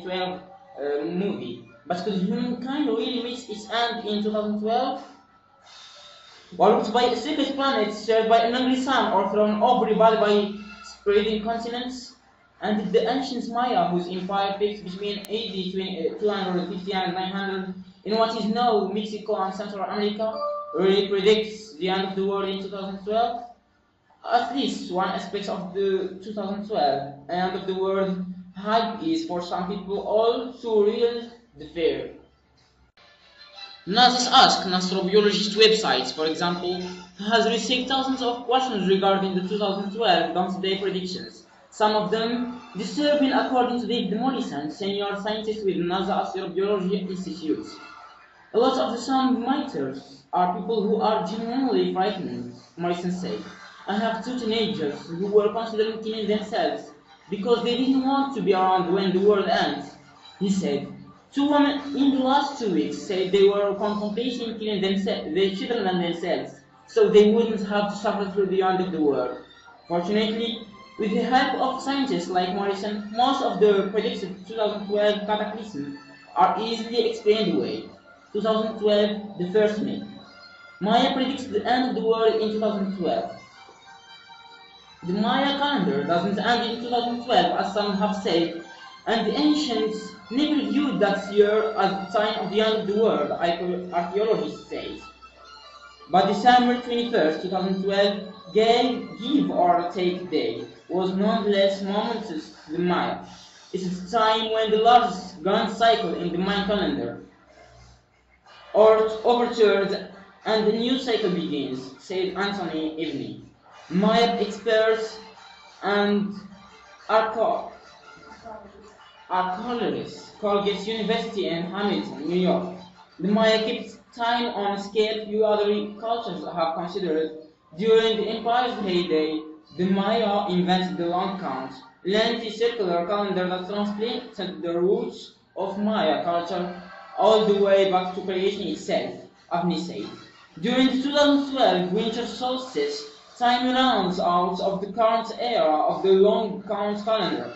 2012 movie. But could humankind really reach its end in 2012? Warped by a secret planet shared by an angry sun or thrown over the body by spreading continents? And did the ancient Maya, whose empire peaked between AD 250 and 900 in what is now Mexico and Central America, really predicts the end of the world in 2012? At least one aspect of the 2012 end of the world hype is for some people all too real the fear. NASA's Ask Astrobiologist websites, for example, has received thousands of questions regarding the 2012 doomsday predictions. Some of them disturbing, according to David Morrison, senior scientist with NASA Astrobiology Institute. A lot of the some-miters are people who are genuinely frightened, Morrison said. I have two teenagers who were considering killing themselves because they didn't want to be around when the world ends, he said. Two women in the last 2 weeks said they were contemplating killing their children and themselves, so they wouldn't have to suffer through the end of the world. Fortunately, with the help of scientists like Morrison, most of the predicted 2012 cataclysms are easily explained away. 2012, the first myth. Maya predicts the end of the world in 2012. The Maya calendar doesn't end in 2012, as some have said, and the ancients never viewed that year as the sign of the end of the world, archaeologists say. But December 21st, 2012, give or take day, was nonetheless momentous to the Maya. It is the time when the largest grand cycle in the Mayan calendar overturned and the new cycle begins, said Anthony Evney, Maya expert and archaeologist, Colgate University in Hamilton, New York. The Maya kept time on a scale few other cultures have considered. During the empire's heyday, the Maya invented the long count, lengthy circular calendar that transplanted the roots of Maya culture all the way back to creation itself, Avni said. During the 2012 winter solstice, time runs out of the current era of the long count calendar,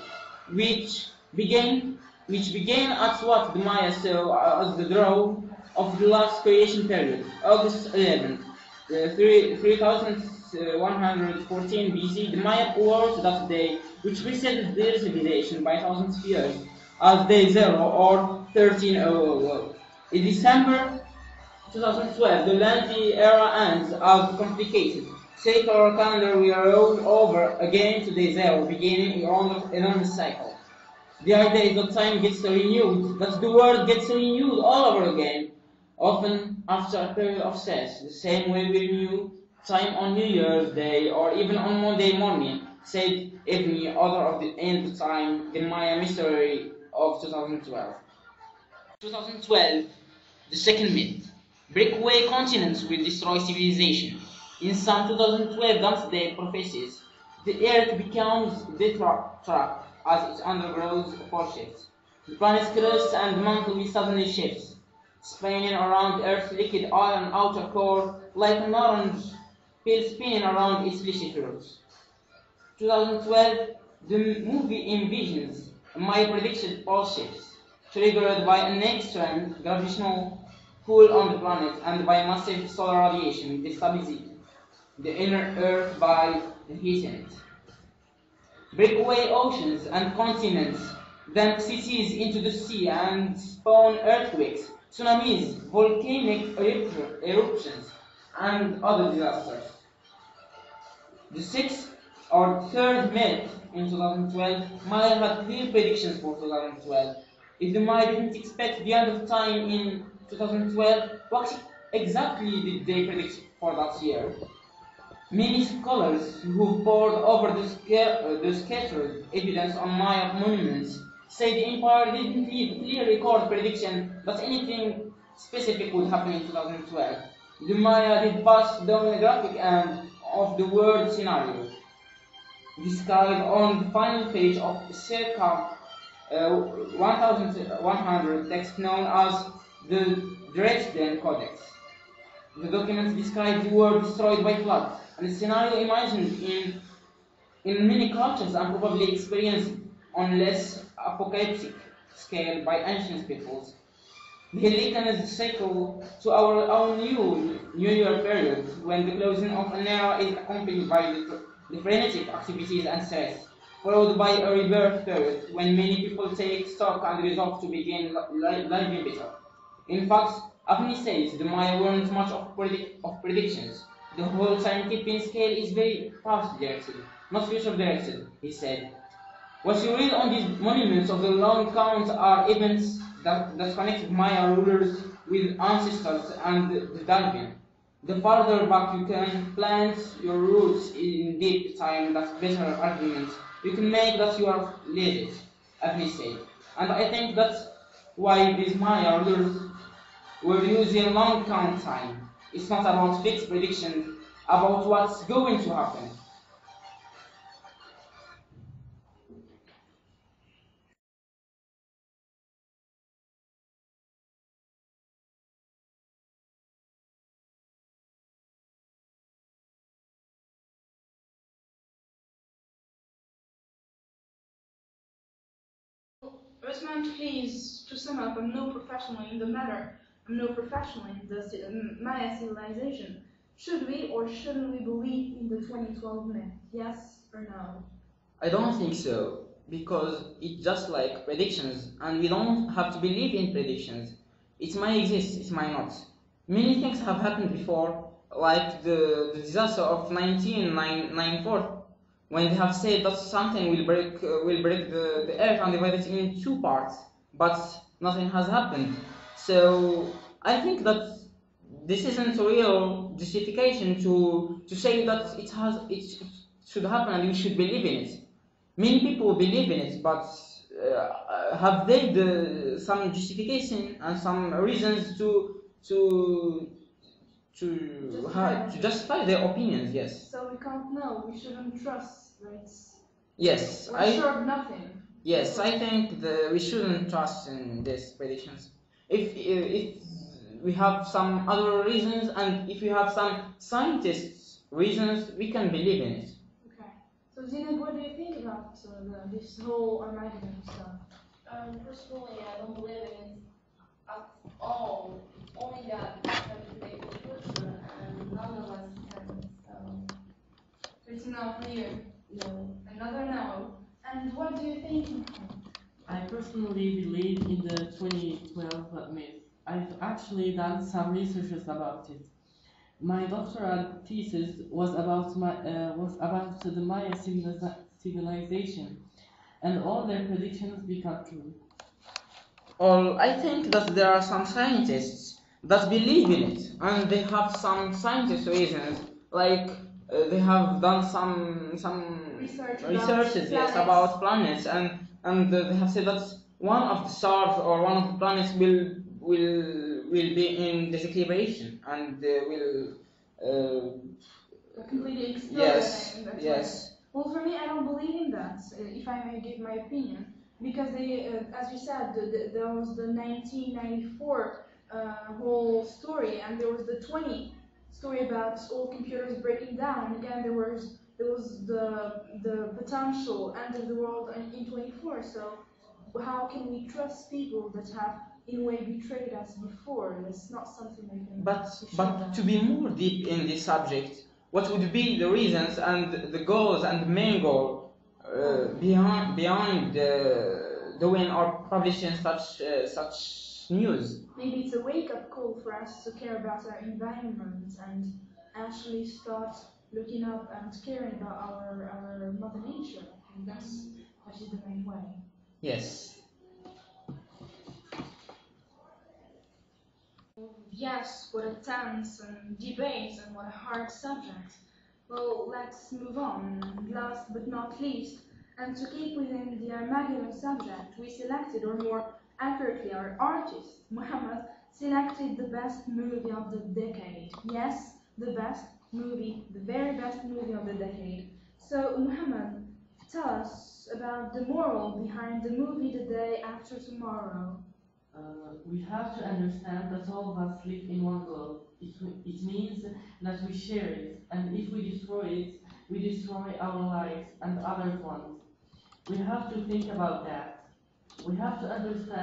which began at what the Maya saw as the dawn of the last creation period, August 11th, 3114 BC. The Maya world that day, which preceded their civilization by thousands of years, as day 0 or 1300. In December 2012, the lengthy era ends as complicated circular calendar will roll over again to day 0, beginning another cycle. The idea is that time gets renewed, that the world gets renewed all over again, often after a period of cess, the same way we renew time on New Year's Day or even on Monday morning, said Evney, author of The End Time, the Maya Mystery of 2012. 2012, the second myth. Breakaway continents will destroy civilization. In some 2012 doomsday prophecies, the Earth becomes trapped as it undergoes foreshifts. The planet's crust and mantle will suddenly shift, spinning around Earth's liquid iron outer core like an orange peel spinning around its fleshy fruits. 2012, the movie envisions a Maya prediction pole shifts, triggered by an extreme gravitational pull on the planet and by massive solar radiation, destabilizing the inner Earth by heating it. Breakaway oceans and continents dump cities into the sea and spawn earthquakes, tsunamis, volcanic eruptions, and other disasters. The sixth or third myth in 2012, Maya had clear predictions for 2012. If the Maya didn't expect the end of time in 2012, what exactly did they predict for that year? Many scholars who pored over the scattered evidence on Maya monuments say the empire didn't leave a clear record prediction that anything specific would happen in 2012. The Maya did pass down the graphic end of the world scenario, described on the final page of circa 1100 text known as the Dresden Codex. The documents describe the world destroyed by floods, and the scenario imagined in many cultures and probably experienced on less apocalyptic scale by ancient peoples. The Lycan is cycle to our own New Year period, when the closing of an era is accompanied by the frenetic activities and stress, followed by a rebirth period, when many people take stock and resolve to begin living better. In fact, Afni says the Maya weren't much of predictions. The whole scientific scale is very past directed, not future directed, he said. What you read on these monuments of the long count are events that connected Maya rulers with ancestors and the Darwin. The farther back you can plant your roots in deep time, that better arguments you can make that you are legit, as we say. And I think that's why these Maya rulers were using long count time. It's not about fixed predictions, about what's going to happen. Usman, please, to sum up, I'm no professional in the matter. I'm no professional in the Maya civilization. Should we or shouldn't we believe in the 2012 myth? Yes or no? I don't think so, because it's just like predictions, and we don't have to believe in predictions. It might exist, it might not. Many things have happened before, like the disaster of 1994, when they have said that something will break the earth and divide it in two parts, but nothing has happened. So I think that this isn't a real justification to say that it should happen and you should believe in it. Many people believe in it, but have they some justification and some reasons to justify their opinions? Yes. So we can't know. We shouldn't trust, right? Yes, we're sure of nothing. Yes, I think we shouldn't trust in these predictions. If we have some other reasons, and if we have some scientists' reasons, we can believe in it. Okay. So Zina, what do you think about this whole Armageddon stuff? Personally, I don't believe in it at all. Only God can predict the future, and none of us can. So it's no for you. No. Another no. And what do you think? I personally believe in the 2012 myth. I've actually done some researches about it. My doctoral thesis was about the Maya civilization, and all their predictions become true. Well, I think that there are some scientists that believe in it, and they have some scientist reasons, like they have done some researches, yes, about planets, and they have said that one of the stars or one of the planets will be in disequilibration and will completely explode. Yes. Well, for me, I don't believe in that. If I may give my opinion, because they, as you said, there was the 1994 whole story, and there was the 20 story about all computers breaking down. Again, there was the potential end of the world in 24. So how can we trust people that have in a way betrayed us before? That's not something we can. But to be more deep in this subject, what would be the reasons and the goals and the main goal behind doing or publishing such news? Maybe it's a wake-up call for us to care about our environment and actually start looking up and caring about our mother nature. And that is the main way. Yes. Yes, what a tense and debate and what a hard subject. Well, let's move on. And last but not least, and to keep within the Armageddon subject, we selected, or more accurately, our artist, Muhammad, selected the best movie of the decade. Yes, the best movie, the very best movie of the decade. So, Muhammad, tell us about the moral behind the movie The Day After Tomorrow. We have to understand that all of us live in one globe. It means that we share it, and if we destroy it, we destroy our lives and others' ones. We have to think about that. We have to understand